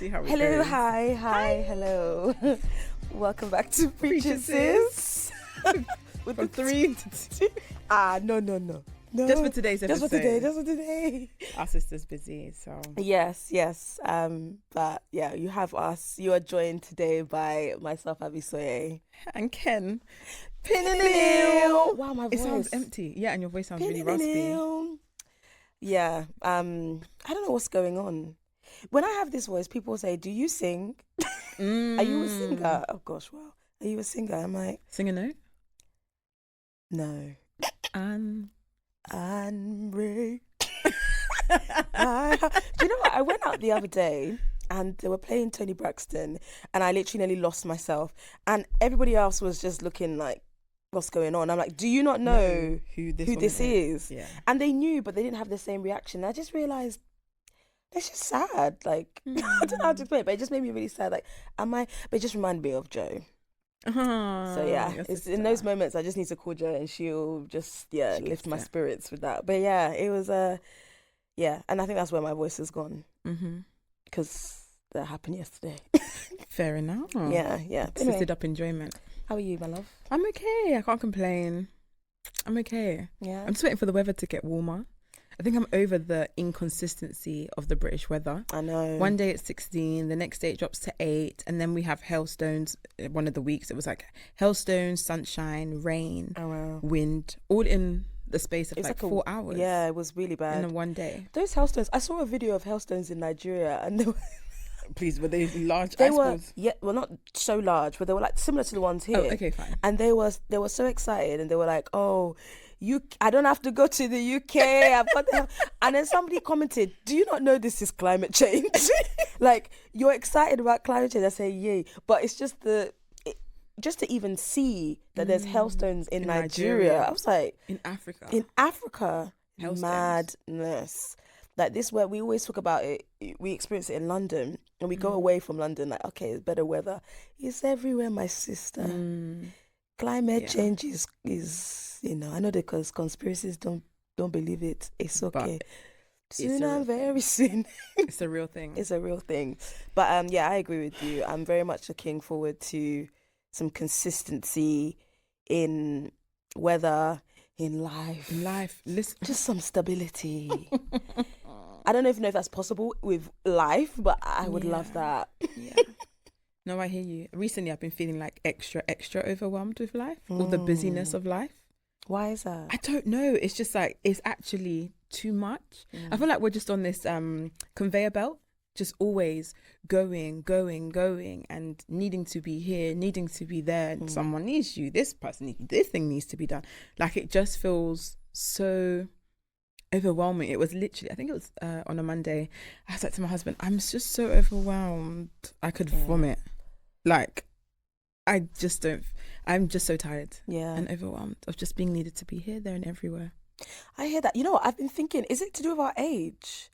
See how it Hello, goes. hi, hello. Welcome back to Preaching Sis. With From the 3 to 2. No. Just for today's episode. Just for today. Our sister's busy, so. Yes. But yeah, you have us. You are joined today by myself, Abisoye. And Ken. Wow, my voice. It sounds empty. Yeah, and your voice sounds really raspy. Yeah. I don't know what's going on. When I have this voice, people say, "Do you sing? Are you a singer?" Oh gosh, wow. Are you a singer? I'm like, Sing a note. no. And Do you know what? I went out the other day and they were playing Tony Braxton and I literally nearly lost myself. And everybody else was just looking like, what's going on? I'm like, do you not know who who this is? Yeah. And they knew, but they didn't have the same reaction. I just realised it's just sad. Like, I don't know how to explain it, but it just made me really sad. Like, but it just reminded me of Joe. So yeah, it's in those moments I just need to call Jo and she'll just lift my spirits with that. But yeah, it was and I think that's where my voice has gone because that happened yesterday. Fair enough. Yeah. Twisted Anyway, up enjoyment. how are you, my love? I'm okay. I can't complain. I'm okay. Yeah. I'm just waiting for the weather to get warmer. I think I'm over the inconsistency of the British weather. I know. One day it's 16, the next day it drops to 8, and then we have hailstones. One of the weeks it was like hailstones, sunshine, rain, wind, all in the space of like 4 hours. Yeah, it was really bad. In one day. Those hailstones, I saw a video of hailstones in Nigeria and they were... Please, were they large ice balls? Yeah, well, not so large, but they were like similar to the ones here. Oh, okay, fine. And they were so excited and they were like, oh... I don't have to go to the UK. I've got and then somebody commented, "Do you not know this is climate change? Like you're excited about climate change." I say, "Yay!" But it's just just to even see that there's hailstones in Nigeria. I was like, in Africa, madness. Like this, where we always talk about it. We experience it in London, and we go away from London. Like, okay, it's better weather. It's everywhere, my sister. Climate change is I know because conspiracies don't believe it. It's okay. But soon and very soon. It's a real thing. It's a real thing. But I agree with you. I'm very much looking forward to some consistency in weather, in life. Listen. Just some stability. I don't know if that's possible with life, but I would love that. Yeah. No, I hear you. Recently, I've been feeling like extra overwhelmed with life, all the busyness of life. Why is that? I don't know. It's just like, it's actually too much. I feel like we're just on this conveyor belt, just always going, and needing to be here, needing to be there. And someone needs you. This person needs you. This thing needs to be done. Like, it just feels so overwhelming. It was literally, I think it was on a Monday, I was like to my husband, I'm just so overwhelmed I could vomit. Like, I'm just so tired and overwhelmed of just being needed to be here, there and everywhere. I hear that. You know what I've been thinking, is it to do with our age?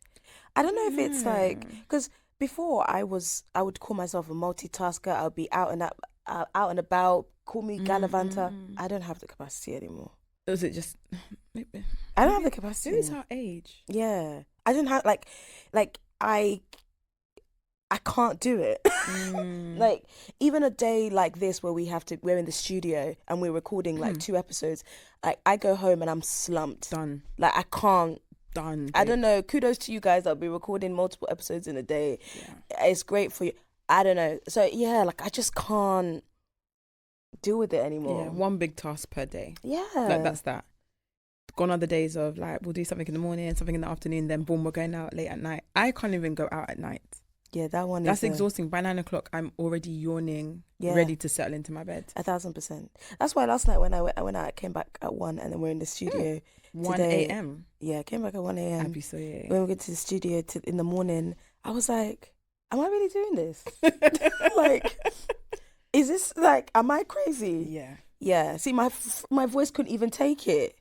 I don't know if it's like, because before I would call myself a multitasker. I'll be out and about, call me gallivanter. I don't have the capacity anymore. Was it just maybe I don't have the capacity. Maybe it's our age. Yeah, I don't have like I can't do it. Like even a day like this where we're in the studio and we're recording like 2 episodes. Like I go home and I'm slumped. Done. Like I can't. Done. I don't know. Kudos to you guys that'll be recording multiple episodes in a day. Yeah. It's great for you. I don't know. So yeah, like I just can't deal with it anymore. Yeah, one big task per day. Yeah. Like that's that. Gone are the days of like we'll do something in the morning, something in the afternoon, then boom, we're going out late at night. I can't even go out at night. Yeah, that that's exhausting. By 9 o'clock, I'm already yawning, ready to settle into my bed. 1,000%. That's why last night when I went out, I came back at 1 and then we're in the studio. 1 a.m. Yeah, I came back at 1 a.m. Abisoye. When we get to the studio in the morning, I was like, am I really doing this? Like, is this like, am I crazy? Yeah. Yeah. See, my voice couldn't even take it.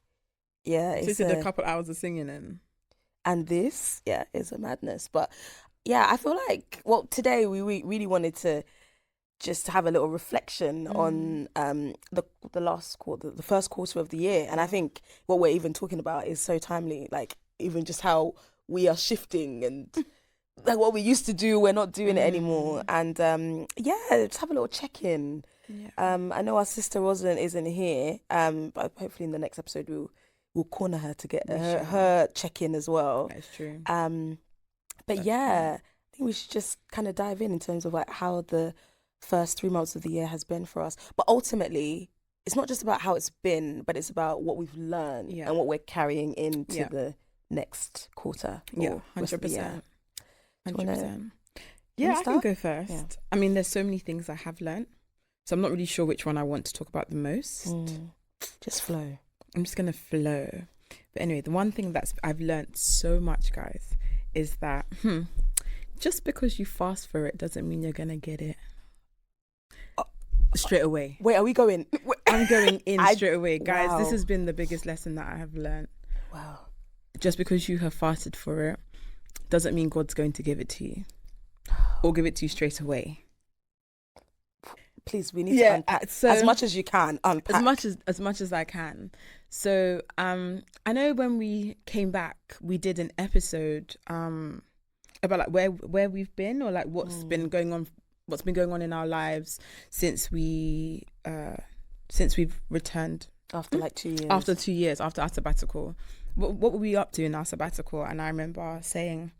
Yeah. So it's a couple hours of singing and this, is a madness. But yeah, I feel like, well, today we really wanted to just have a little reflection on the last quarter, the first quarter of the year. And I think what we're even talking about is so timely, like even just how we are shifting and like what we used to do, we're not doing it anymore. And just have a little check-in. Yeah. I know our sister isn't here, but hopefully in the next episode we'll corner her to get her check-in as well. That's true. But I think we should just kind of dive in terms of like how the first 3 months of the year has been for us. But ultimately, it's not just about how it's been, but it's about what we've learned and what we're carrying into the next quarter. Yeah, 100%. 100%. Yeah, I can go first. Yeah. I mean, there's so many things I have learned, so I'm not really sure which one I want to talk about the most. Just flow. I'm just gonna flow. But anyway, the one thing I've learned so much, guys, is that just because you fast for it doesn't mean you're gonna get it straight away. Wait, are we going? I'm going in straight away, guys. Wow. This has been the biggest lesson that I have learned. Wow. Just because you have fasted for it doesn't mean God's going to give it to you or give it to you straight away. Please, we need to unpack as much as you can. Unpack as much as I can. So I know when we came back, we did an episode about like where we've been, or like what's been going on in our lives since we've returned after like 2 years. After 2 years, after our sabbatical. What were we up to in our sabbatical? And I remember saying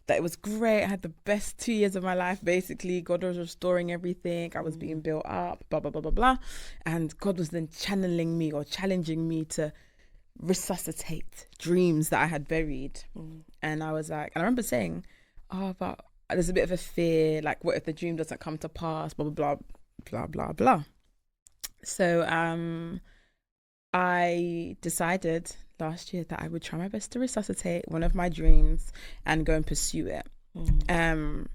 that it was great. I had the best 2 years of my life, basically. God was restoring everything. I was being built up, blah, blah, blah, blah, blah. And God was then channeling me or challenging me to resuscitate dreams that I had buried. And I was like, and I remember saying, but there's a bit of a fear, like what if the dream doesn't come to pass, blah, blah, blah, blah, blah, blah. So I decided last year that I would try my best to resuscitate one of my dreams and go and pursue it. And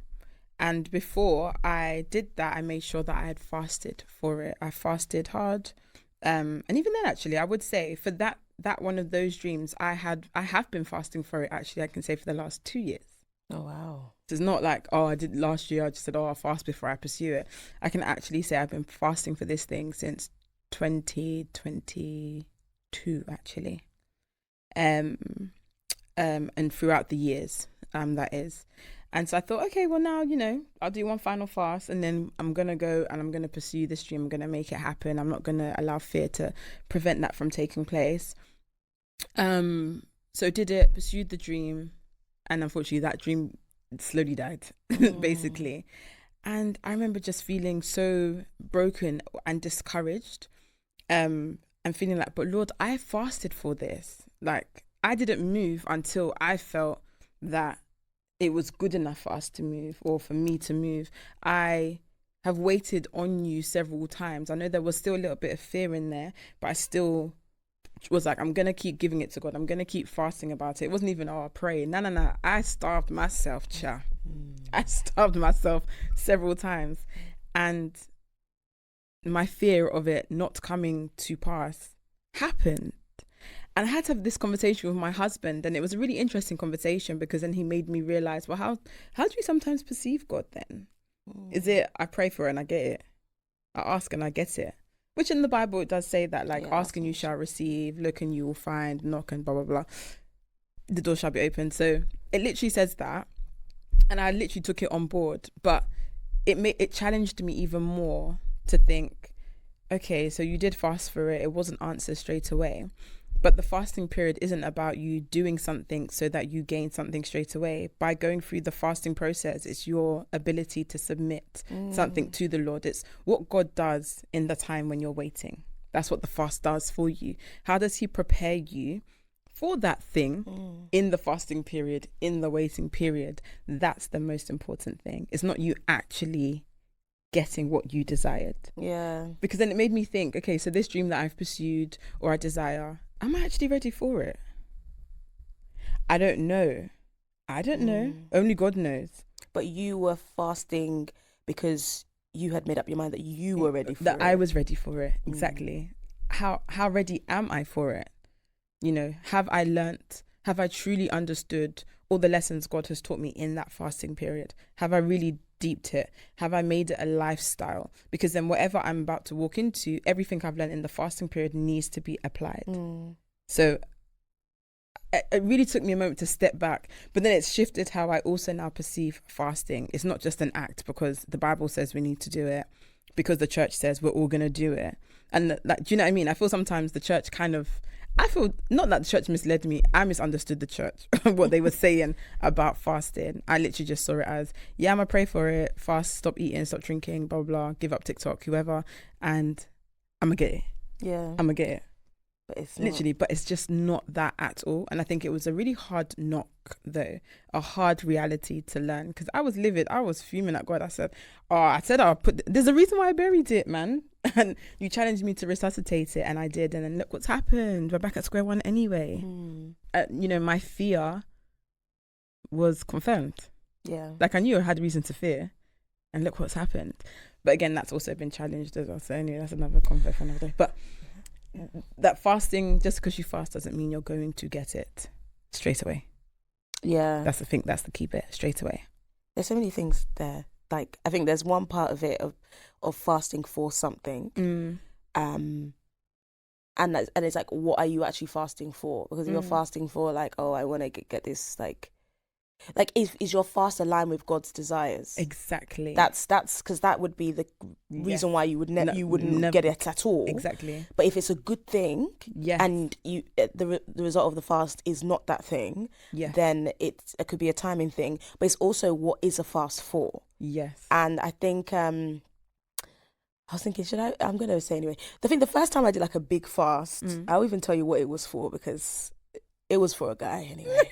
before I did that, I made sure that I had fasted for it. I fasted hard. And even then, actually, I would say for that one of those dreams, I have been fasting for it, actually, I can say for the last 2 years. Oh, wow. So it's not like, I did last year, I just said, I'll fast before I pursue it. I can actually say I've been fasting for this thing since 2022, actually. And throughout the years, that is. And so I thought, okay, well now, I'll do one final fast and then I'm going to go and I'm going to pursue this dream. I'm going to make it happen. I'm not going to allow fear to prevent that from taking place. So did it, pursued the dream. And unfortunately that dream slowly died, basically. And I remember just feeling so broken and discouraged, and feeling like, but Lord, I fasted for this. Like, I didn't move until I felt that it was good enough for us to move, or for me to move. I have waited on you several times. I know there was still a little bit of fear in there, but I still was like, I'm going to keep giving it to God. I'm going to keep fasting about it. It wasn't even, I pray. No. I starved myself, I starved myself several times. And my fear of it not coming to pass happened. And I had to have this conversation with my husband, and it was a really interesting conversation because then he made me realize, well, how do you sometimes perceive God then? Is it, I pray for it and I get it? I ask and I get it? Which in the Bible, it does say that, like, ask and you shall receive, look and you will find, knock and blah, blah, blah. The door shall be open. So it literally says that. And I literally took it on board. But it challenged me even more to think, okay, so you did fast for it. It wasn't answered straight away. But the fasting period isn't about you doing something so that you gain something straight away. By going through the fasting process, it's your ability to submit something to the Lord. It's what God does in the time when you're waiting. That's what the fast does for you. How does he prepare you for that thing in the fasting period, in the waiting period? That's the most important thing. It's not you actually getting what you desired. Yeah. Because then it made me think, okay, so this dream that I've pursued or I desire, am I actually ready for it? I don't know. Only God knows. But you were fasting because you had made up your mind that you were ready for it. That I was ready for it. Exactly. How ready am I for it? Have I learnt? Have I truly understood all the lessons God has taught me in that fasting period? Have I really deeped it? Have I made it a lifestyle? Because then whatever I'm about to walk into, everything I've learned in the fasting period needs to be applied. So it really took me a moment to step back, but then it's shifted how I also now perceive fasting. It's not just an act because the Bible says we need to do it, because the church says we're all going to do it. And that, do you know what I mean? I feel sometimes the church I feel not that the church misled me. I misunderstood the church, what they were saying about fasting. I literally just saw it as, yeah, I'm going to pray for it, fast, stop eating, stop drinking, blah, blah, blah, give up TikTok, whoever, and I'm going to get it. Yeah. I'm going to get it. But it's literally, but it's just not that at all. And I think it was a really hard knock, though, a hard reality to learn, because I was livid. I was fuming at God. I said I'll put there's a reason why I buried it, man. And you challenged me to resuscitate it, and I did. And then look what's happened. We're back at square one anyway. My fear was confirmed. Yeah, like I knew I had reason to fear, and look what's happened. But again, that's also been challenged as well. So anyway, that's another convo for another day. But that fasting, just because you fast doesn't mean you're going to get it straight away. Yeah. That's the thing. That's the key bit, straight away. There's so many things there. Like, I think there's one part of it of fasting for something. And it's like, what are you actually fasting for? Because if you're fasting for like, oh, I want to get this, like is your fast aligned with God's desires? Exactly. That's because that would be the reason why you would you wouldn't get it at all. Exactly. But if it's a good thing, and you the result of the fast is not that thing, then it could be a timing thing. But it's also, what is a fast for? Yes. And I think I was thinking, I'm going to say anyway. I think the first time I did like a big fast, I'll even tell you what it was for, because it was for a guy anyway.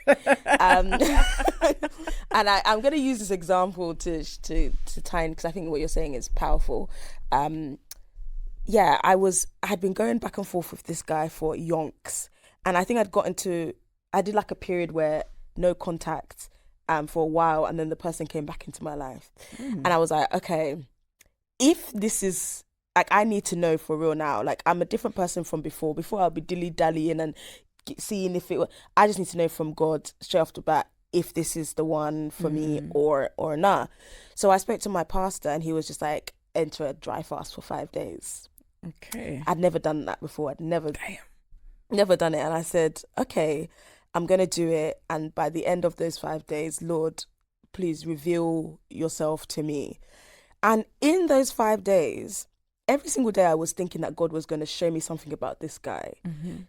And I'm going to use this example to tie in, because I think what you're saying is powerful. I had been going back and forth with this guy for yonks, and I think I did like a period where no contact for a while, and then the person came back into my life, and I was like, okay, if this is like, I need to know for real now. Like, I'm a different person from before. Before, I'll be dilly-dallying and seeing if I just need to know from God straight off the bat if this is the one for me or not. So I spoke to my pastor, and he was just like, enter a dry fast for 5 days. Okay. I'd never done that before. I'd never done it. And I said, okay, I'm going to do it. And by the end of those 5 days, Lord, please reveal yourself to me. And in those 5 days, every single day I was thinking that God was going to show me something about this guy,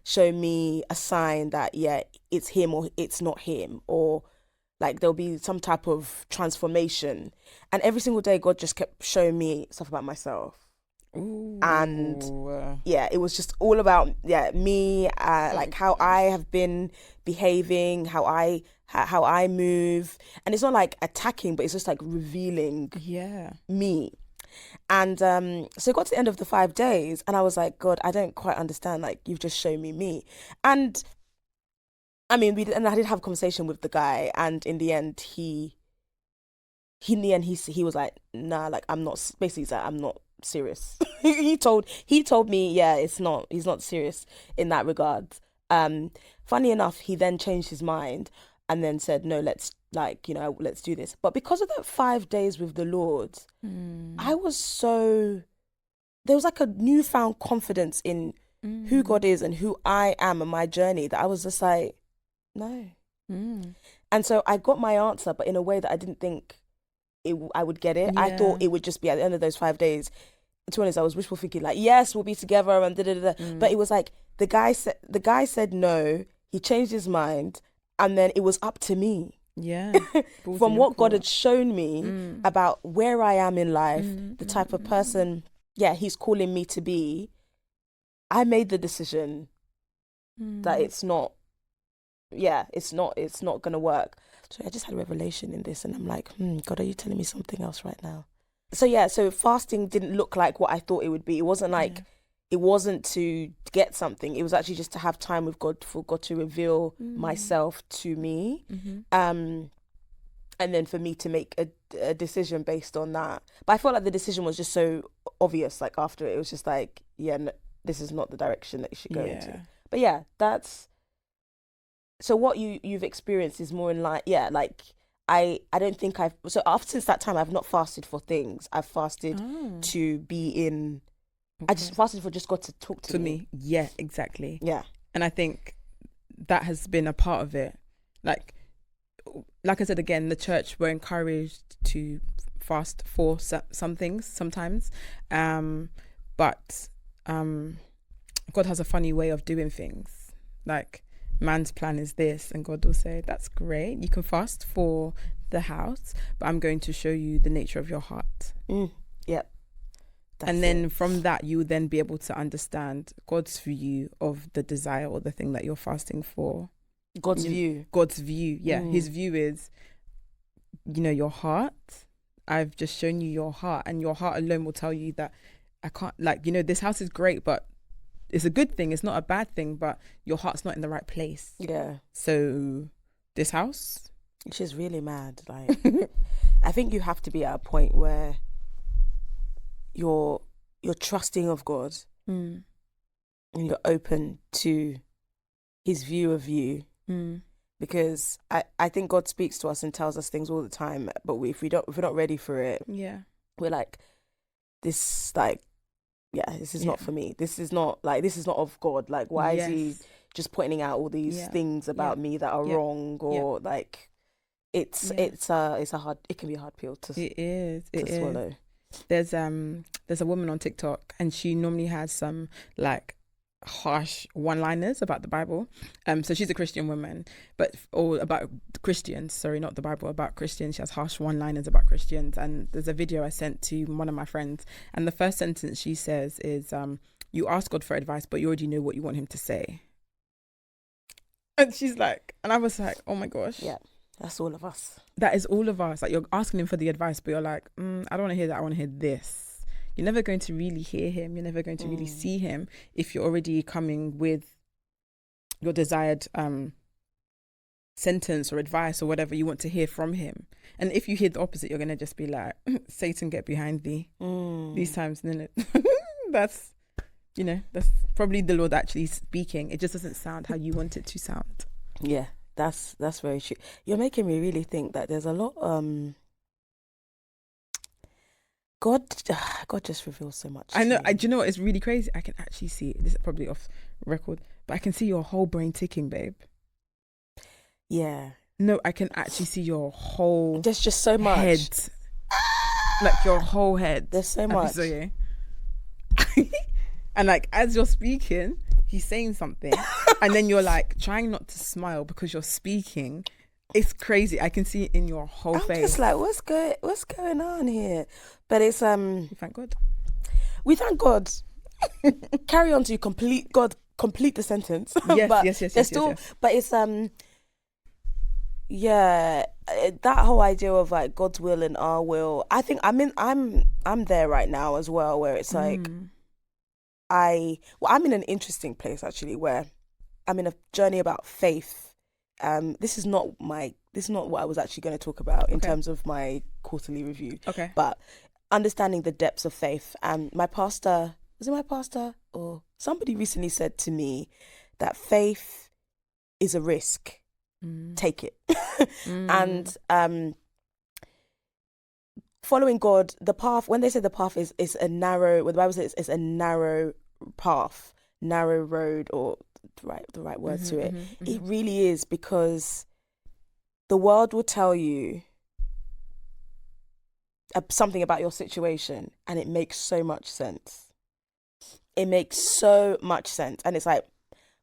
show me a sign that, it's him or it's not him, or like there'll be some type of transformation. And every single day God just kept showing me stuff about myself. Ooh. And it was just all about me, like how I have been behaving, how I move. And it's not like attacking, but it's just like revealing me. And so it got to the end of the 5 days, and I was like, God, I don't quite understand. Like, you've just shown me. And I mean, I did have a conversation with the guy, and in the end, he was like, nah, like, I'm not. Basically, he's like, I'm not serious. he told me, he's not serious in that regard. Funny enough, he then changed his mind and then said, no, let's do this. But because of that 5 days with the Lord, there was like a newfound confidence in who God is and who I am and my journey, that I was just like, no. And so I got my answer, but in a way that I didn't think I would get it. I thought it would just be at the end of those 5 days. To be honest, I was wishful thinking, like, yes, we'll be together and da-da-da-da. But it was like, the guy said no, he changed his mind, and then it was up to me. Yeah. From what God had shown me about where I am in life, the type of person he's calling me to be, I made the decision that it's not gonna work. So I just had a revelation in this, and I'm like, God, are you telling me something else right now? So fasting didn't look like what I thought it would be. It wasn't like it wasn't to get something. It was actually just to have time with God, for God to reveal myself to me. And then for me to make a decision based on that. But I felt like the decision was just so obvious. Like, after it was just like, no, this is not the direction that you should go into. But that's... So what you've experienced is more in like, I don't think since that time, I've not fasted for things. I've fasted to be in... Okay. I just fasted for just God to talk to me. Yeah, exactly. Yeah. And I think that has been a part of it. Like I said again, the church were encouraged to fast for some things sometimes, but God has a funny way of doing things. Like, man's plan is this, and God will say, that's great, you can fast for the house, but I'm going to show you the nature of your heart. Yep. And then from that, you would then be able to understand God's view of the desire or the thing that you're fasting for. God's view. Yeah. His view is, your heart. I've just shown you your heart, and your heart alone will tell you that I can't, this house is great, but it's a good thing. It's not a bad thing, but your heart's not in the right place. Yeah. So this house. She's really mad. Like, I think you have to be at a point where you're trusting of God and you're open to his view of you. Because I think God speaks to us and tells us things all the time, but if we're not ready for it, we're like, this is not for me. This is not of God. Like, why is he just pointing out all these things about me that are wrong, or like, it can be a hard pill to swallow. There's a woman on TikTok, and she normally has some like harsh one-liners about the Bible. So she's a Christian woman, or about Christians, sorry, not the Bible, about Christians. She has harsh one-liners about Christians. And there's a video I sent to one of my friends, and the first sentence she says is, you ask God for advice, but you already know what you want him to say. And she's like, and I was like, oh my gosh. Yeah, that's all of us. That is all of us. Like, you're asking him for the advice, but you're like, I don't want to hear that. I want to hear this. You're never going to really hear him. You're never going to really see him if you're already coming with your desired sentence or advice or whatever you want to hear from him. And if you hear the opposite, you're going to just be like, Satan, get behind thee. These times, that's probably the Lord actually speaking. It just doesn't sound how you want it to sound. Yeah, that's very true. You're making me really think that there's a lot... God just reveals so much. I know. Do you know what? It's really crazy. I can actually see it. This is probably off record, but I can see your whole brain ticking, babe. Yeah. No, I can actually see your whole. There's just so much. Head. Like your whole head. There's so much. And like, as you're speaking, he's saying something, and then you're like trying not to smile because you're speaking. It's crazy. I can see it in your whole face. I'm just like, what's going on here? But it's We thank God. We thank God. Carry on to complete the sentence. Yes, but yes. But it's that whole idea of like God's will and our will. I think I'm there right now as well, where it's like I'm in an interesting place actually, where I'm in a journey about faith. This is not what I was actually going to talk about in terms of my quarterly review. Okay. But understanding the depths of faith. My pastor, was it my pastor or somebody recently said to me that faith is a risk. Take it. And following God, the path, when they say the path is a narrow, what the Bible says it's a narrow path, narrow road, or the right word to it. It really is, because the world will tell you something about your situation, and it makes so much sense. It makes so much sense. And it's like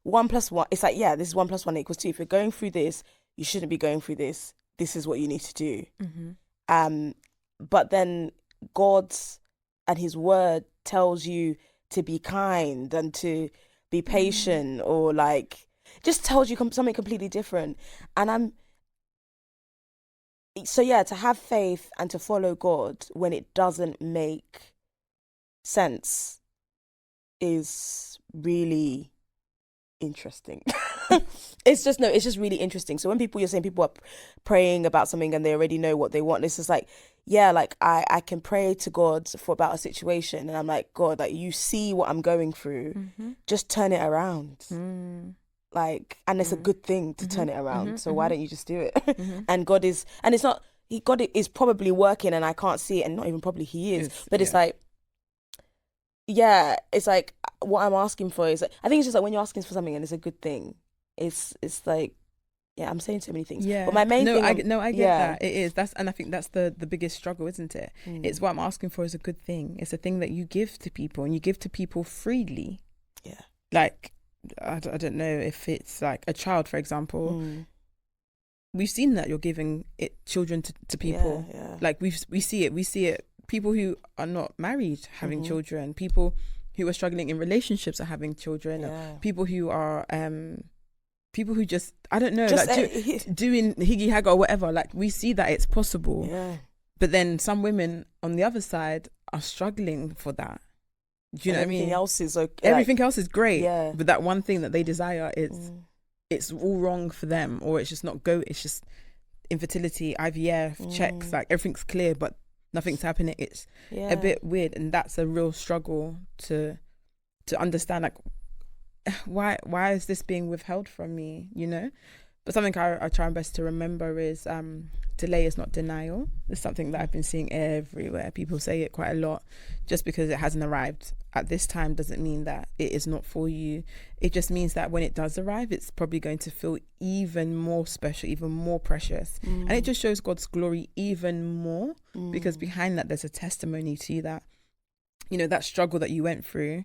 1 + 1. It's like, yeah, this is 1 + 1 = 2. If you're going through this, you shouldn't be going through this. This is what you need to do. But then God and his word tells you to be kind and to be patient, or like just tells you something completely different. And to have faith and to follow God when it doesn't make sense is really interesting. It's just really interesting. So when you're saying people are praying about something and they already know what they want, it's just like, yeah, like I can pray to God about a situation, and I'm like, God, like, you see what I'm going through, just turn it around. Like, and it's a good thing to turn it around. So why don't you just do it? And God is probably working, and I can't see it, and not even probably he is. But it's like, yeah, it's like what I'm asking for is, I think it's just like when you're asking for something and it's a good thing, it's like, yeah, I'm saying so many things. Yeah. But my main thing... I get that. It is. And I think that's the biggest struggle, isn't it? It's what I'm asking for is a good thing. It's a thing that you give to people, and you give to people freely. Yeah. Like, I don't know if it's like a child, for example. We've seen that you're giving children to people. Yeah. Like we see it. People who are not married having children. People who are struggling in relationships are having children. Yeah. People who are people who just, I don't know, just like doing higgy hagga or whatever. Like we see that it's possible. Yeah. But then some women on the other side are struggling for that. Do you know what I mean? Everything else is okay. Everything else is great. Yeah. But that one thing that they desire is it's all wrong for them, or it's just not it's just infertility, IVF, checks, like everything's clear but nothing's happening. It's a bit weird, and that's a real struggle to understand, like why is this being withheld from me, you know? But something I try my best to remember is delay is not denial. It's something that I've been seeing everywhere. People say it quite a lot. Just because it hasn't arrived at this time doesn't mean that it is not for you. It just means that when it does arrive, it's probably going to feel even more special, even more precious. And it just shows God's glory even more, because behind that there's a testimony to that. You know, that struggle that you went through,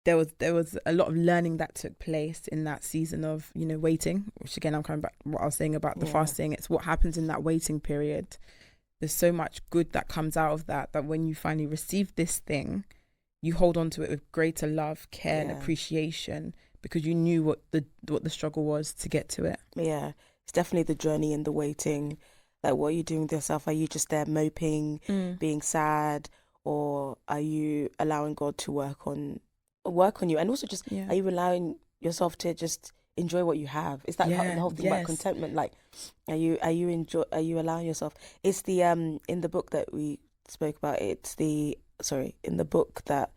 there was a lot of learning that took place in that season of, you know, waiting, which again, I'm coming back to what I was saying about the fasting. It's what happens in that waiting period. There's so much good that comes out of that when you finally receive this thing, you hold on to it with greater love, care and appreciation, because you knew what the struggle was to get to it. Yeah, it's definitely the journey and the waiting. Like, what are you doing with yourself? Are you just there moping, being sad, or are you allowing God to work on you? And also just, are you allowing yourself to just enjoy what you have? It's that the whole thing about contentment. Like, are you allowing yourself? It's the in the book that we spoke about. It's in the book that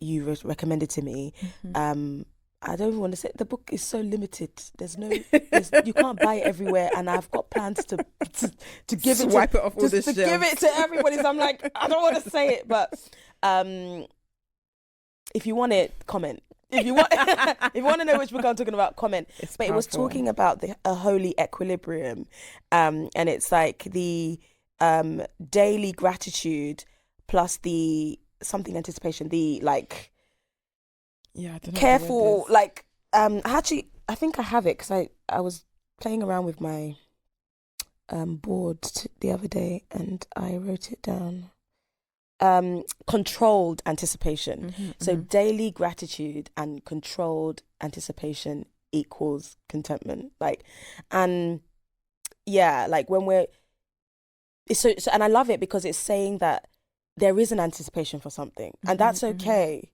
you recommended to me. I don't even want to say, the book is so limited. You can't buy it everywhere, and I've got plans to give it, swipe it off all this to give it to everybody. So I'm like, I don't want to say it, but if you want it, comment. If you want to know which book I'm talking about, comment. It's but powerful. It was talking about a holy equilibrium, and it's like the daily gratitude plus the something anticipation, the like I don't know careful, like actually I think I have it, because I was playing around with my board the other day and I wrote it down. Controlled anticipation. So daily gratitude and controlled anticipation equals contentment. Like, and like when we're so and I love it because it's saying that there is an anticipation for something, and that's okay.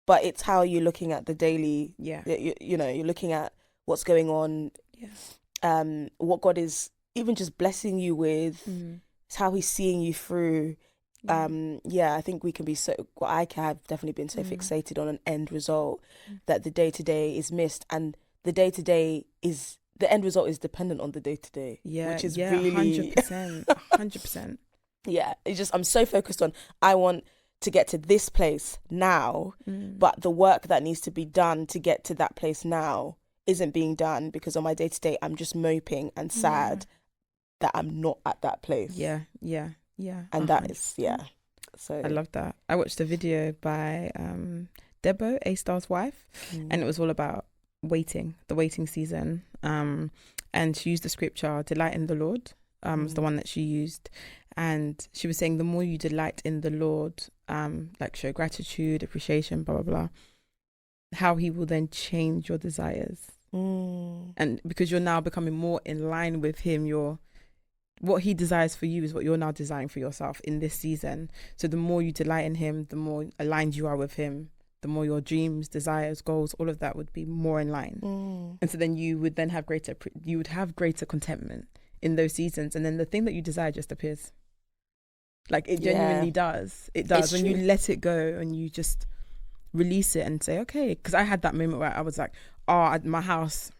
But it's how you're looking at the daily. You know, you're looking at what's going on. What God is even just blessing you with. It's how He's seeing you through. I think we can be I have definitely been so fixated on an end result that the day-to-day is missed, and the end result is dependent on the day-to-day, which is really 100%. It's just, I'm so focused on, I want to get to this place now, but the work that needs to be done to get to that place now isn't being done, because on my day-to-day I'm just moping and sad that I'm not at that place. And 100%. That is so I love that. I watched a video by Debo, A-Star's wife, and it was all about the waiting season, and she used the scripture delight in the Lord, was the one that she used, and she was saying the more you delight in the Lord, like show gratitude, appreciation, blah blah blah, how He will then change your desires, and because you're now becoming more in line with Him, what He desires for you is what you're now desiring for yourself in this season. So the more you delight in Him, the more aligned you are with Him, the more your dreams, desires, goals, all of that would be more in line. And so then you would have greater contentment in those seasons. And then the thing that you desire just appears. Like, it genuinely does. It does. When you let it go and you just release it and say, okay, because I had that moment where I was like, my house,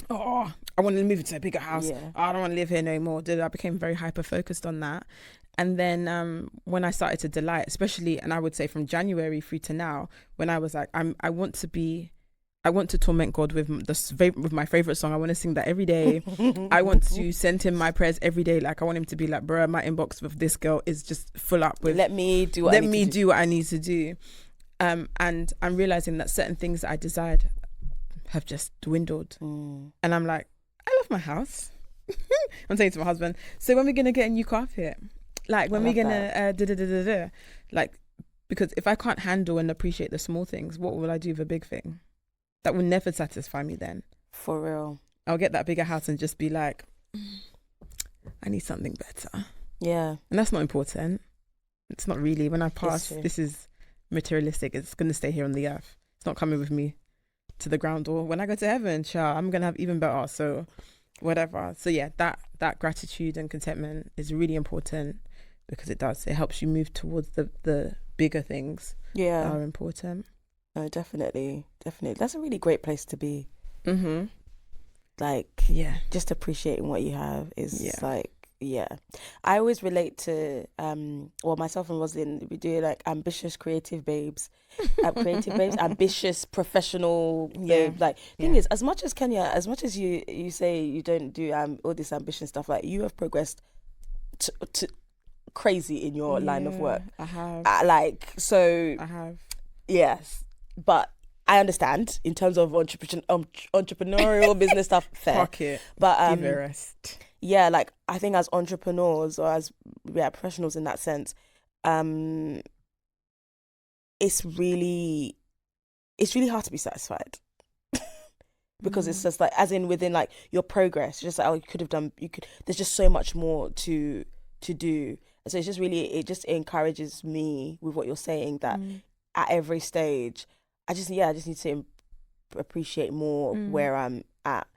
I want to move into a bigger house. I don't want to live here no more. I became very hyper focused on that. And then when I started to delight, especially, and I would say from January through to now, when I was like, I want to be I want to torment God with with my favorite song. I want to sing that every day. I want to send him my prayers every day. Like I want him to be like, bro, my inbox with this girl is just full up with. Let me do what I need to do. And I'm realizing that certain things that I desired have just dwindled. And I'm like, I love my house. I'm saying to my husband, so when we're gonna get a new carpet? Like when we're gonna like, because if I can't handle and appreciate the small things, what will I do with a big thing? That will never satisfy me then. For real. I'll get that bigger house and just be like, I need something better. Yeah. And that's not important. It's not really. When I pass, this is materialistic. It's going to stay here on the earth. It's not coming with me to the ground. Or when I go to heaven, I'm going to have even better. So whatever. So yeah, that gratitude and contentment is really important because it helps you move towards the bigger things that are important. No, definitely. That's a really great place to be. Like, just appreciating what you have is like, I always relate to, myself and Roslyn, we do like ambitious creative babes, ambitious professional babe. Like, thing is, as much as Kenya, as much as you say you don't do all this ambition stuff, like you have progressed to crazy in your line of work. I have. I have. Yes. But I understand in terms of entrepreneurial business stuff, fair. Fuck it. But give it a rest. Yeah, like I think as entrepreneurs or as professionals in that sense, it's really hard to be satisfied. Because it's just like, as in within like your progress, just like, there's just so much more to do. So it's just really, it just encourages me with what you're saying that at every stage, I just need to appreciate more where I'm at.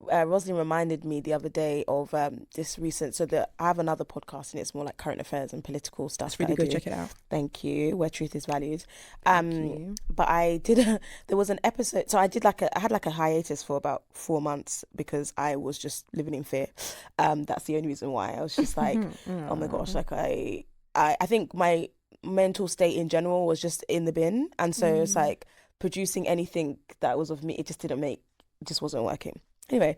Rosalind reminded me the other day of this recent, I have another podcast and it's more like current affairs and political stuff. It's really good, check it out. Thank you. Where truth is valued. Thank you. But there was an episode, so I had a hiatus for about 4 months because I was just living in fear. That's the only reason why. I was just like, oh my gosh, like I think my mental state in general was just in the bin, and so it's like producing anything that was of me, it just wasn't working. Anyway,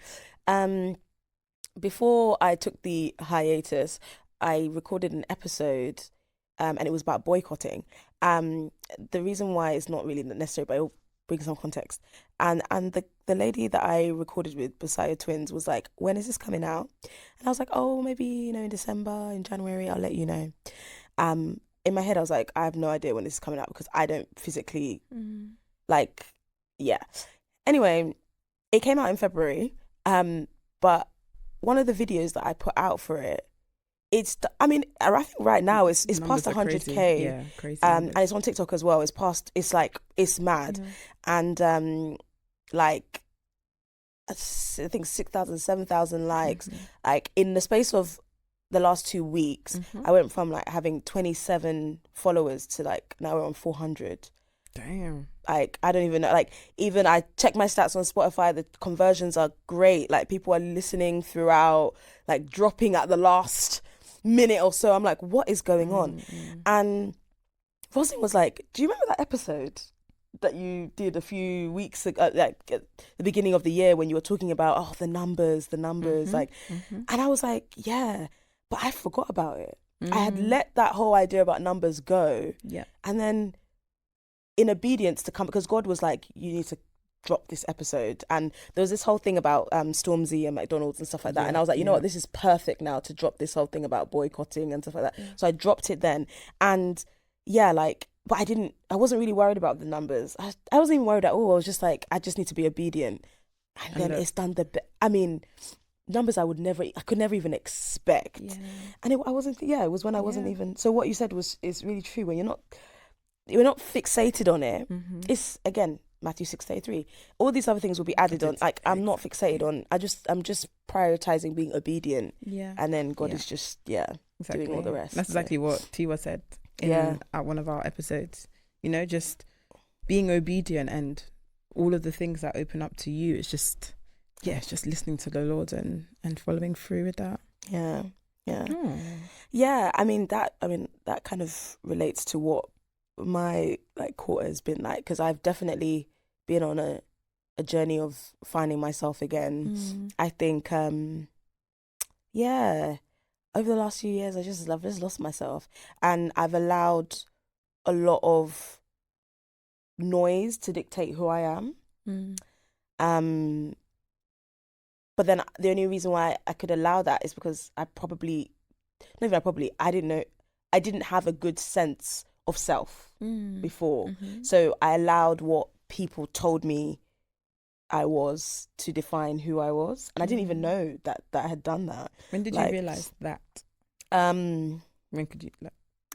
before I took the hiatus, I recorded an episode, and it was about boycotting. The reason why is not really necessary, but it'll bring some context. And the lady that I recorded with, Messiah Twins, was like, when is this coming out? And I was like, oh, maybe, in December, in January, I'll let you know. In my head, I was like, I have no idea when this is coming out because I don't physically, Anyway, it came out in February, but one of the videos that I put out for it, I think right now it's past 100K. Crazy. Yeah, crazy. And it's on TikTok as well. It's mad. Yeah. And I think 6,000, 7,000 likes. Like in the space of the last 2 weeks, I went from like having 27 followers to like now we're on 400. Damn. Like I don't even know, like even I check my stats on Spotify, the conversions are great. Like people are listening throughout, like dropping at the last minute or so. I'm like, what is going on? And Rosin was like, do you remember that episode that you did a few weeks ago, like at the beginning of the year, when you were talking about the numbers, like, and I was like, yeah, but I forgot about it. I had let that whole idea about numbers go. Yeah. And then in obedience to come, because God was like, you need to drop this episode. And there was this whole thing about Stormzy and McDonald's and stuff like that. And I was like, you know what, this is perfect now to drop this whole thing about boycotting and stuff like that. Yeah. So I dropped it then. And but I wasn't really worried about the numbers. I wasn't even worried at all. I was just like, I just need to be obedient. And then it's done numbers I could never even expect. Yeah. And it was when I wasn't even, so what you said is really true. When you're not fixated on it, it's again Matthew 6:33. All these other things will be added on. Like I'm not fixated on. I'm just prioritizing being obedient. Yeah. And then God is just exactly. doing all the rest. That's exactly what Tiwa said at one of our episodes. Just being obedient and all of the things that open up to you. It's just it's just listening to the Lord and following through with that. Yeah. Yeah. Yeah. I mean that kind of relates to what my like quarter has been like, because I've definitely been on a journey of finding myself again. I think yeah, over the last few years I've just lost myself, and I've allowed a lot of noise to dictate who I am. But then the only reason why I could allow that is because I didn't have a good sense of self before. So I allowed what people told me I was to define who I was. And I didn't even know that I had done that. When did you realise that? When could you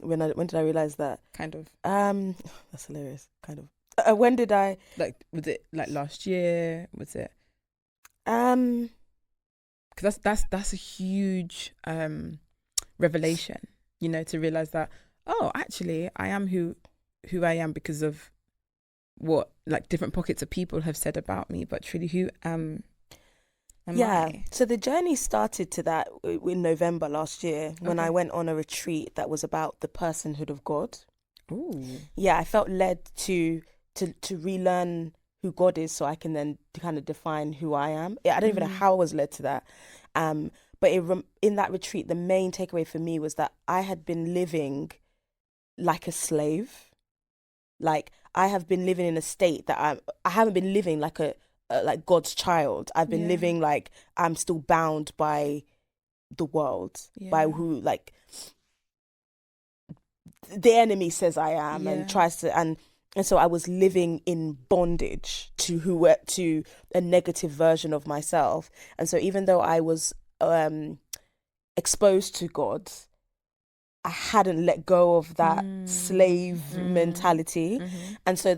when did I realise that? Kind of. That's hilarious. Kind of. When did I? Like, was it like last year? Was it? Because that's a huge revelation, you know, to realize that, oh, actually I am who I am because of what like different pockets of people have said about me, but truly who am I? So the journey started to that in November last year when I went on a retreat that was about the personhood of God. Ooh. Yeah, I felt led to relearn who God is, so I can then kind of define who I am. I don't even know how I was led to that. But in that retreat, the main takeaway for me was that I had been living like a slave. Like, I have been living in a state that I haven't been living like like God's child. I've been living like I'm still bound by the world, by who like the enemy says I am and tries to, and so I was living in bondage to a negative version of myself. And so even though I was exposed to God, I hadn't let go of that slave mentality. And so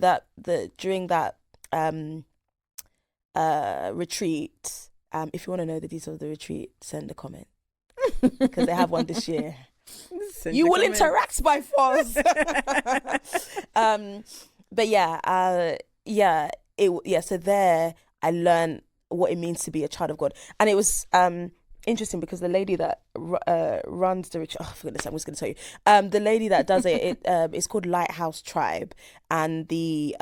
during that retreat, if you want to know the details of the retreat, send a comment, because they have one this year. You will interact by force. But so there I learned what it means to be a child of God. And it was interesting because the lady that runs the retreat, for goodness, I'm just going to tell you, the lady that does it, it's called Lighthouse Tribe, and the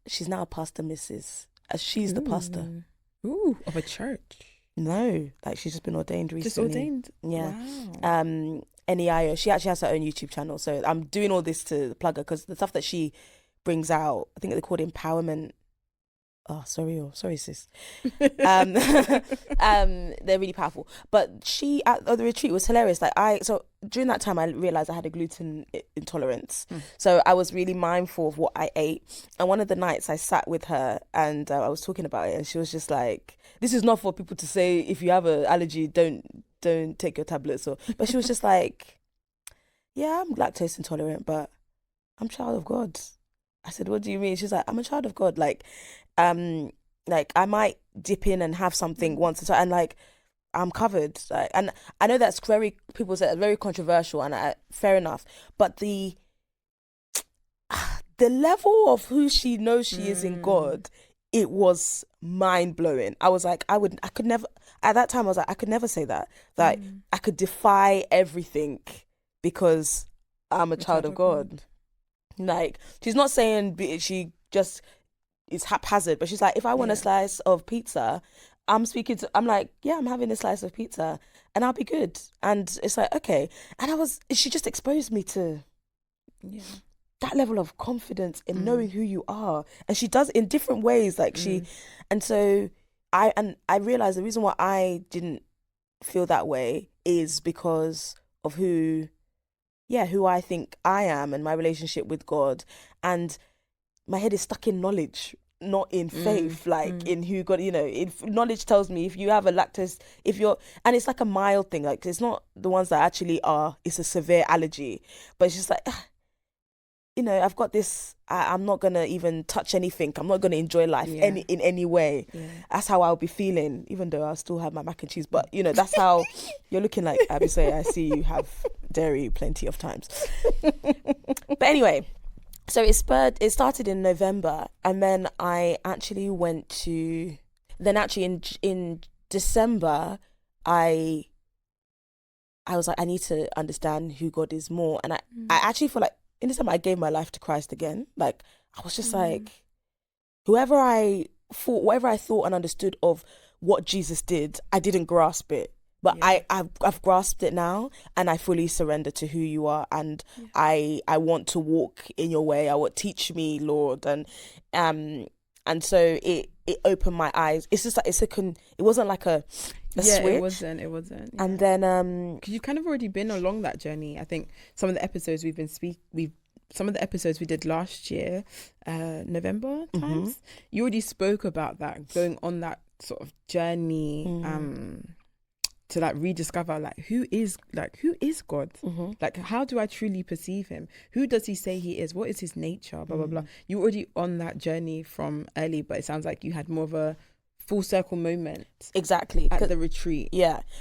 she's now a pastor, Mrs. She's the pastor of a church. No, like she's just been ordained recently. Just ordained? Yeah. Wow. NEIO. She actually has her own YouTube channel. So I'm doing all this to plug her, because the stuff that she brings out, I think they call it empowerment. Oh, sorry, sis. They're really powerful. But she at the retreat was hilarious. So during that time I realized I had a gluten intolerance. So I was really mindful of what I ate. And one of the nights I sat with her and I was talking about it, and she was just like, "This is not for people to say if you have an allergy, don't take your tablets." But she was just like, "Yeah, I'm lactose intolerant, but I'm a child of God." I said, "What do you mean?" She's like, "I'm a child of God. Like I might dip in and have something once in a time, and like I'm covered." Like, and I know that's people say it's very controversial, and fair enough. But the level of who she knows she is in God, it was mind blowing. I was like, I could never. At that time, I was like, I could never say that. Like, I could defy everything because I'm a child of God. Like, she's not saying she just is haphazard, but she's like, if I want a slice of pizza, I'm like, yeah, I'm having a slice of pizza and I'll be good. And it's like, okay. And she just exposed me to that level of confidence in knowing who you are. And she does in different ways. Like and so I realized the reason why I didn't feel that way is because of who I think I am and my relationship with God. And my head is stuck in knowledge, not in faith, in who God, knowledge tells me if you have a lactose, and it's like a mild thing, like it's not the ones that actually it's a severe allergy, but it's just like, I've got this, I'm not going to even touch anything. I'm not going to enjoy life in any way. Yeah. That's how I'll be feeling, even though I'll still have my mac and cheese. But, that's how you're looking like, Abby say, I see you have dairy plenty of times. But anyway, so it started in November. And then I actually in December, I I was like, I need to understand who God is more. And I actually feel like in this time I gave my life to Christ again. Like, I was just like, whatever I thought and understood of what Jesus did, I didn't grasp it. But I've grasped it now, and I fully surrender to who you are, and I want to walk in your way. I want, teach me, Lord, and so it opened my eyes. It's just like it wasn't like a switch. It wasn't. Yeah. And then because you've kind of already been along that journey. I think some of the episodes some of the episodes we did last year, November times, you already spoke about that, going on that sort of journey, to like rediscover who is God, like how do I truly perceive him, who does he say he is, what is his nature, blah blah blah. You were already on that journey from early, but it sounds like you had more of a full circle moment exactly at the retreat.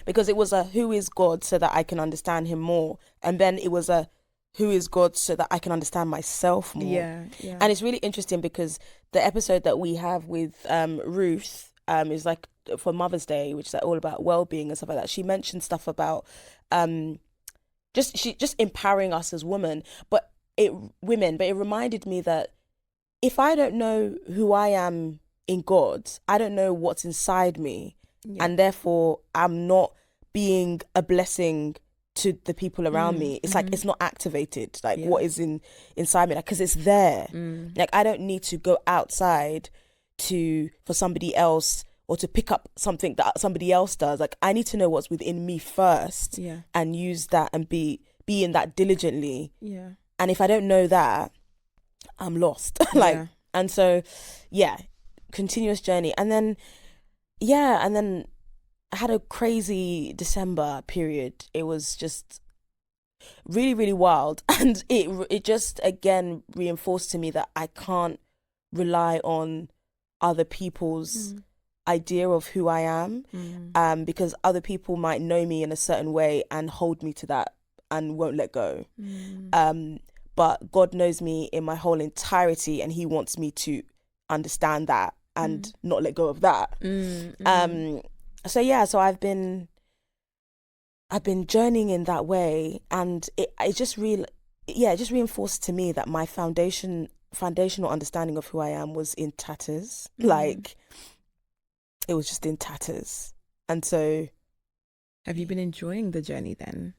Because it was a who is God so that I can understand him more, and then it was a who is God so that I can understand myself more. And it's really interesting because the episode that we have with Ruth is like for Mother's Day, which is like all about well-being and stuff like that. She mentioned stuff about just empowering us as women, but it reminded me that if I don't know who I am in God, I don't know what's inside me, and therefore I'm not being a blessing to the people around me. It's like it's not activated, like what is inside me, like, because it's there. Like, I don't need to go outside for somebody else or to pick up something that somebody else does. Like, I need to know what's within me first, and use that and be in that diligently. And if I don't know that, I'm lost. And so continuous journey. And then I had a crazy December period. It was just really, really wild. And it just, again, reinforced to me that I can't rely on other people's idea of who I am, because other people might know me in a certain way and hold me to that and won't let go. But God knows me in my whole entirety, and he wants me to understand that and not let go of that. So I've been journeying in that way, and it just reinforced to me that my foundational understanding of who I am was in tatters. Like, it was just in tatters. And so, have you been enjoying the journey then,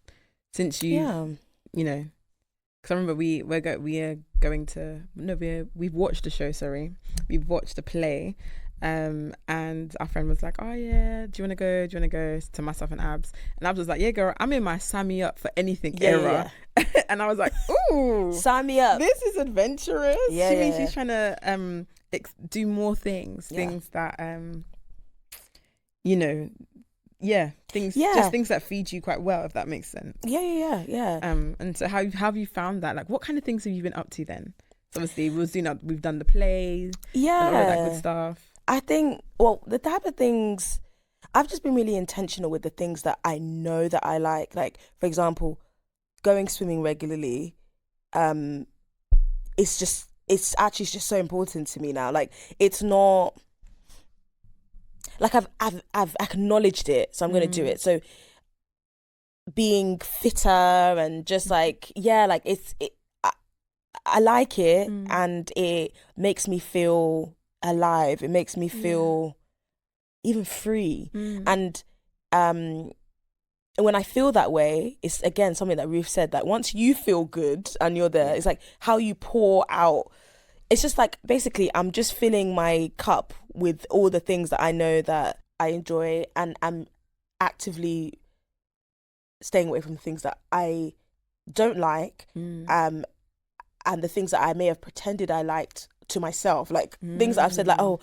since you know? Because I remember we've watched the show. We've watched the play. And our friend was like, oh yeah, do you want to go to myself and Abs? And Abs was like, yeah girl, I'm in my sign me up for anything era. And I was like, ooh, sign me up, this is adventurous. She means she's trying to do more things that just things that feed you quite well, if that makes sense. And so how have you found that? Like, what kind of things have you been up to then? So obviously we've done the plays, and all of that good stuff. I think, the type of things, I've just been really intentional with the things that I know that I like. Like, for example, going swimming regularly, it's actually just so important to me now. Like, it's not, like, I've acknowledged it, so I'm going to do it. So being fitter and just like, I like it, and it makes me feel alive. It makes me feel even free. And when I feel that way, it's again something that Ruth said, that once you feel good and you're there, it's like how you pour out. It's just like, basically, I'm just filling my cup with all the things that I know that I enjoy, and I'm actively staying away from the things that I don't like, and the things that I may have pretended I liked to myself, like things that I've said, like, oh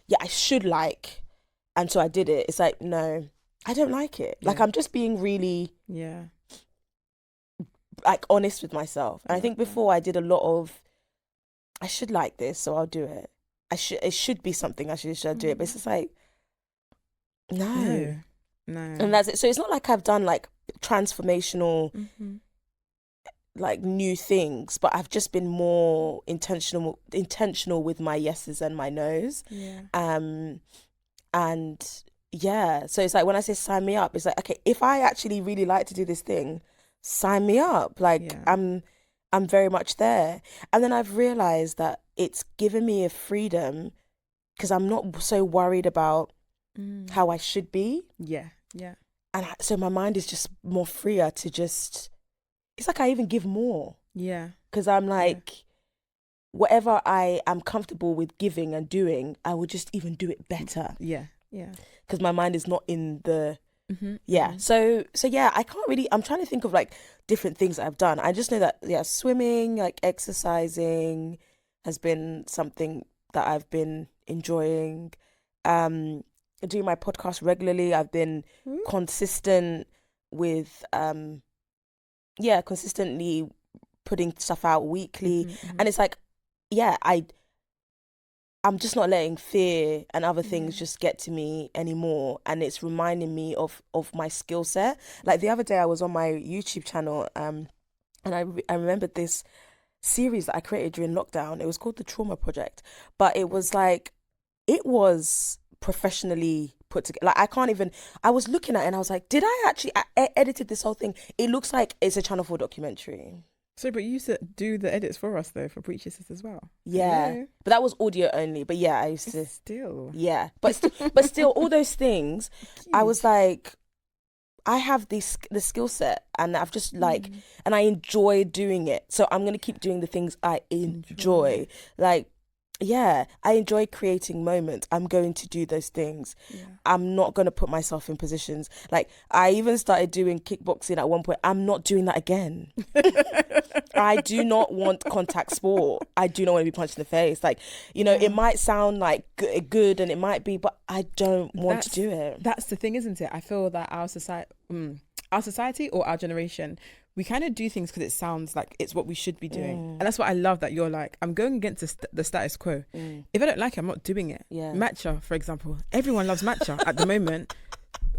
yeah, I should like, and so I did it. It's like, no, I don't like it. Like, I'm just being really like honest with myself. And I think before I did a lot of, I should like this, so I'll do it. It should be something I should do it. But it's just like, no. And that's it. So it's not like I've done like transformational like new things, but I've just been more intentional with my yeses and my nos. And yeah. So it's like when I say sign me up, it's like, okay, if I actually really like to do this thing, sign me up. Like Yeah. I'm very much there. And then I've realized that it's given me a freedom because I'm not so worried about how I should be. Yeah. Yeah. And so my mind is just more freer to just, it's like I even give more. Yeah. Because I'm like, whatever I am comfortable with giving and doing, I will just even do it better. Yeah. Yeah. Because my mind is not in the, So yeah, I can't really, I'm trying to think of like different things that I've done. I just know that, swimming, like exercising has been something that I've been enjoying. Doing my podcast regularly. I've been consistent with, consistently putting stuff out weekly. And it's like, I'm just not letting fear and other things just get to me anymore. And it's reminding me of my skill set. Like the other day I was on my YouTube channel and I remembered this series that I created during lockdown. It was called The Trauma Project. But it was like, it was professionally put together. Like I was looking at it and I was like, did I actually, I edited this whole thing. It looks like it's a Channel 4 documentary. So, but you used to do the edits for us though, for Preacher Sis as well. Yeah. But that was audio only. But yeah, I used to. Still. Yeah. But still, all those things, I was like, I have the skill set and I've just like, and I enjoy doing it. So I'm going to keep doing the things I enjoy. Like, yeah, I enjoy creating moments. I'm going to do those things. Yeah. I'm not going to put myself in positions. Like, I even started doing kickboxing at one point. I'm not doing that again. I do not want contact sport. I do not want to be punched in the face. Like, it might sound like good and it might be, but I don't want to do it. That's the thing, isn't it? I feel that our society or our generation, we kind of do things because it sounds like it's what we should be doing. And that's what I love, that you're like, I'm going against the status quo. If I don't like it, I'm not doing it. Yeah. Matcha, for example. Everyone loves matcha at the moment.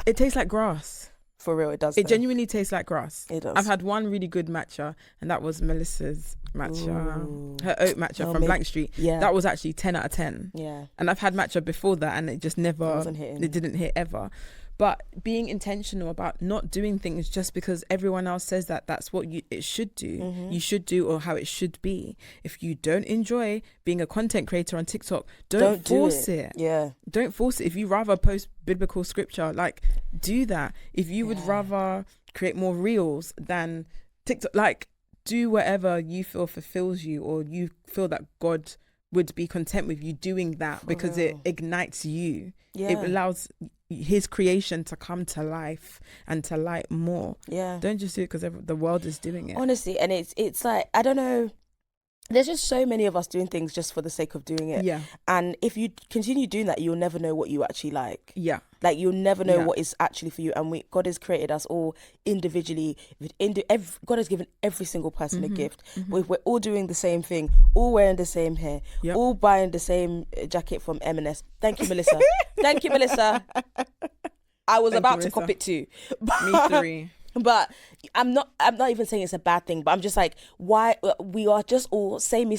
It tastes like grass. For real, it does. It genuinely tastes like grass. It does. I've had one really good matcha, and that was Melissa's matcha. Her oat matcha from Blank Street. Yeah. That was actually 10 out of 10. Yeah. And I've had matcha before that, and it just never, it didn't hit ever. But being intentional about not doing things just because everyone else says that that's what it should do. You should do, or how it should be. If you don't enjoy being a content creator on TikTok, don't force it. Yeah. Don't force it. If you rather post biblical scripture, like, do that. If you would rather create more reels than TikTok, like, do whatever you feel fulfills you, or you feel that God would be content with you doing that, because it ignites you. Yeah. It allows his creation to come to life and to light more. Yeah. Don't just do it because the world is doing it. Honestly, and it's like, I don't know, there's just so many of us doing things just for the sake of doing it. Yeah. And if you continue doing that, you'll never know what you actually like. Yeah. Like, you'll never know what is actually for you. And God has created us all individually. God has given every single person a gift. We're all doing the same thing, all wearing the same hair, all buying the same jacket from M&S. Thank you, Melissa. Thank you, Melissa. I was about to cop it too. Me three. But I'm not even saying it's a bad thing, but I'm just like, why we are just all samey.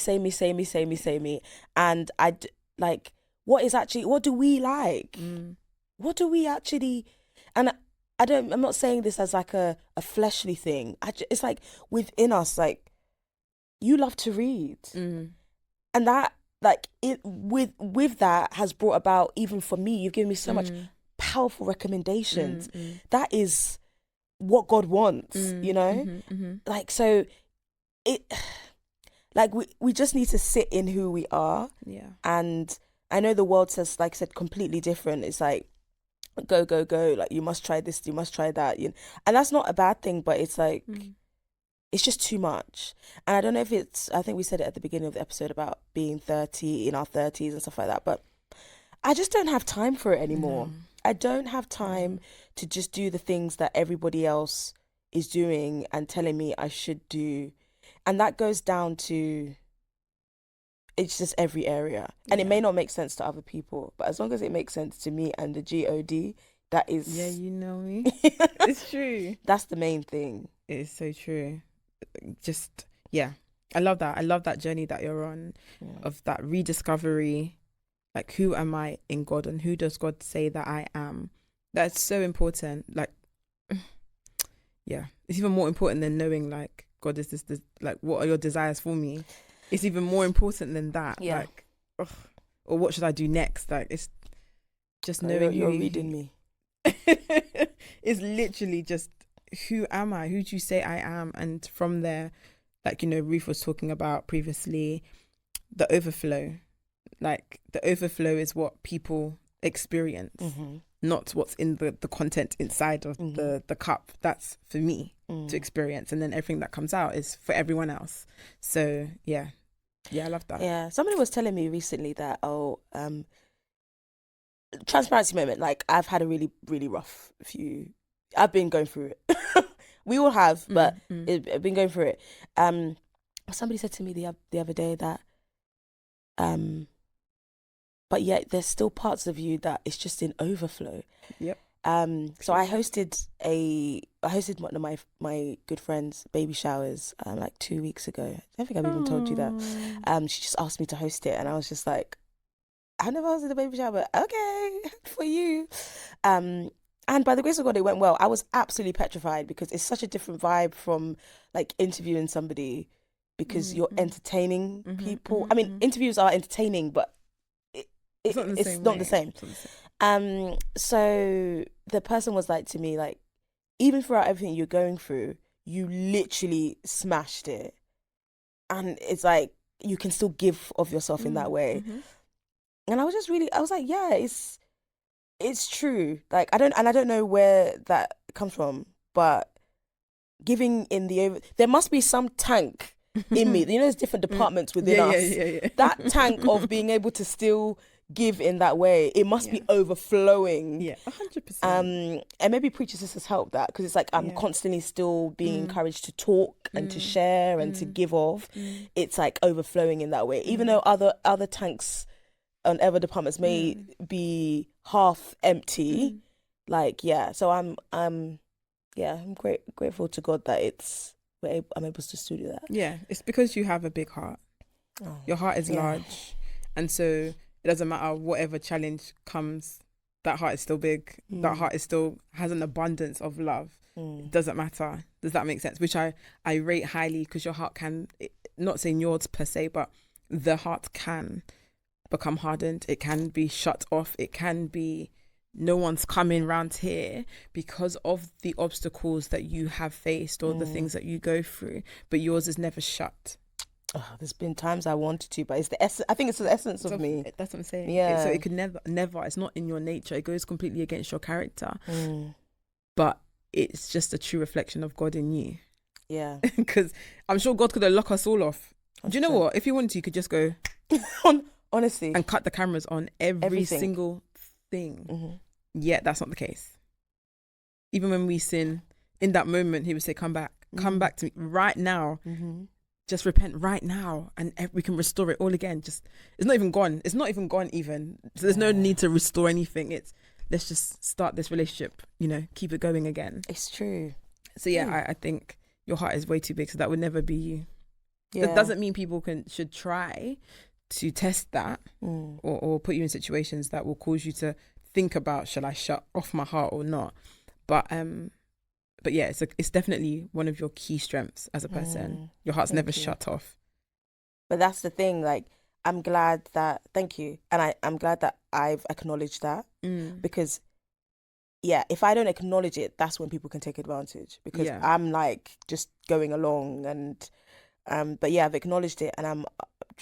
And what do we like? What do we actually, and I'm not saying this as like a fleshly thing. It's like within us, like, you love to read. And that, like, it with that has brought about, even for me, you've given me so much powerful recommendations. That is what God wants, like, so it, like, we just need to sit in who we are. Yeah. And I know the world says, like I said, completely different. It's like, go, like, you must try this, you must try that, and that's not a bad thing, but it's like, it's just too much. And I don't know if I think we said it at the beginning of the episode about being 30, in our 30s and stuff like that, but I just don't have time for it anymore. I don't have time to just do the things that everybody else is doing and telling me I should do. And that goes down to, it's just every area. And it may not make sense to other people, but as long as it makes sense to me and the God, that is... Yeah, you know me. It's true. That's the main thing. It is so true. Just, I love that. I love that journey that you're on, of that rediscovery. Like, who am I in God, and who does God say that I am? That's so important. Like, yeah, it's even more important than knowing, like, God, is this like, what are your desires for me? It's even more important than that. Yeah. Like, ugh, or what should I do next? Like, it's just knowing you're reading me. It's literally just, who am I? Who do you say I am? And from there, like, you know, Ruth was talking about previously, the overflow. Like, the overflow is what people experience, not what's in the content inside of the cup. That's for me to experience, and then everything that comes out is for everyone else. So yeah, I love that. Yeah, somebody was telling me recently that transparency moment, like, I've had a really, really rough few. I've been going through it. We all have, but I've been going through it. Somebody said to me the other day that but yet there's still parts of you that it's just in overflow. Yep. So I hosted one of my good friends' baby showers like 2 weeks ago. I don't think I've even told you that. She just asked me to host it, and I was just like, I've never hosted a baby shower, but okay, for you. And by the grace of God, it went well. I was absolutely petrified because it's such a different vibe from like interviewing somebody, because you're entertaining people. I mean, interviews are entertaining, but it's not the same. So the person was like to me, like, even throughout everything you're going through, you literally smashed it, and it's like you can still give of yourself in that way. And I was like, yeah, it's true. Like, I don't know where that comes from, but giving in there must be some tank in me. You know, there's different departments within us. Yeah. That tank of being able to still give in that way, it must be overflowing. 100%. And maybe Preacher Sisters help that, because it's like I'm constantly still being encouraged to talk and to share and to give off. It's like overflowing in that way, even though other tanks on other departents may be half empty. Like, so I'm grateful to God that I'm able to still do that. Yeah, it's because you have a big heart. Your heart is large, and so it doesn't matter whatever challenge comes, that heart is still big. That heart is still has an abundance of love. It doesn't matter. Does that make sense? Which I rate highly, because your heart can, not saying yours per se, but the heart can become hardened. It can be shut off. It can be, no one's coming round here because of the obstacles that you have faced or the things that you go through, but yours is never shut. There's been times I wanted to, but it's the essence. I think it's the essence of me. That's what I'm saying. Yeah. So it could never. It's not in your nature. It goes completely against your character. But it's just a true reflection of God in you. Yeah. Because I'm sure God could have locked us all off. 100%. Do you know what? If you wanted to, you could just go honestly and cut the cameras on everything. Single thing. Yet that's not the case. Even when we sin, in that moment, He would say, "Come back to me right now." Just repent right now, and we can restore it all again. Just, it's not even gone. So there's no need to restore anything. Let's just start this relationship, keep it going again. It's true. So I think your heart is way too big, so that would never be you. That doesn't mean people should try to test that or put you in situations that will cause you to think about, shall I shut off my heart or not? But yeah, it's definitely one of your key strengths as a person. Your heart's never shut off. But that's the thing, like, I'm glad that, thank you. And I'm glad that I've acknowledged that, because if I don't acknowledge it, that's when people can take advantage, because I'm like just going along and, but I've acknowledged it, and I'm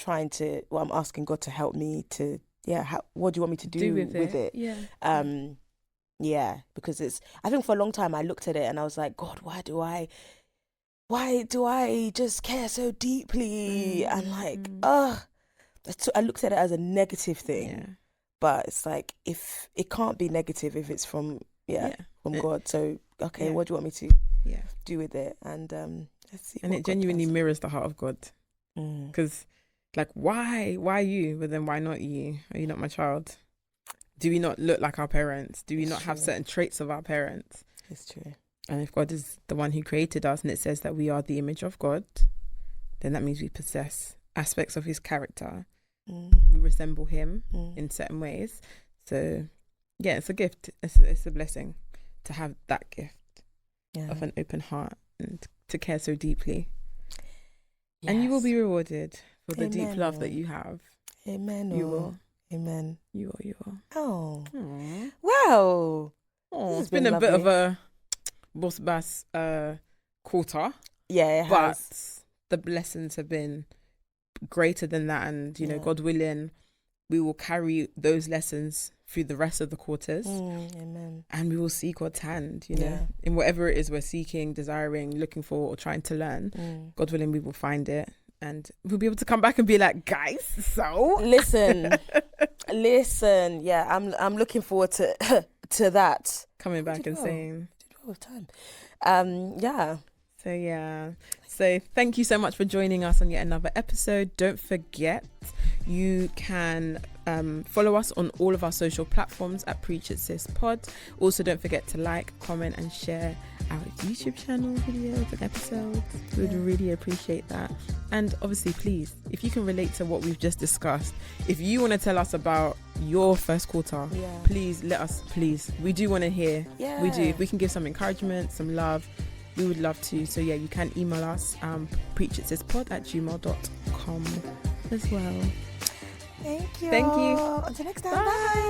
I'm asking God to help me to, what do you want me to do with it? Because I think for a long time I looked at it and I was like, God, why do I just care so deeply? And like, I looked at it as a negative thing, but it's like, if it can't be negative if it's from God. So what do you want me to do with it? And let's see. And it genuinely mirrors the heart of God, because like, why you? But then why not you? Are you not my child? Do we not look like our parents? Do we not have certain traits of our parents? It's true. And if God is the one who created us, and it says that we are the image of God, then that means we possess aspects of His character. We resemble Him in certain ways. So yeah, it's a gift. It's a blessing to have that gift of an open heart and to care so deeply. Yes. And you will be rewarded for the deep love that you have. Amen. You will. Amen. You will. Oh. Aww. Wow. Oh, it's been a bit of a boss bass quarter. Yeah, it has. But the blessings have been greater than that, and you know, God willing, we will carry those lessons through the rest of the quarters. Amen. And we will see God's hand, you know, in whatever it is we're seeking, desiring, looking for, or trying to learn. God willing, we will find it. And we'll be able to come back and be like, guys, so listen. Yeah, I'm looking forward to that. Coming back and saying, all the time. Yeah. So thank you so much for joining us on yet another episode. Don't forget, you can follow us on all of our social platforms at Preach It Sis Pod. Also, don't forget to like, comment and share our YouTube channel videos and episodes. We would really appreciate that. And obviously, please, if you can relate to what we've just discussed, if you want to tell us about your first quarter, please let us, please. We do want to hear. We do. If we can give some encouragement, some love, we would love to. So you can email us preachitSisPod@gmail.com as well. Thank you. Thank you. Until next time. Bye.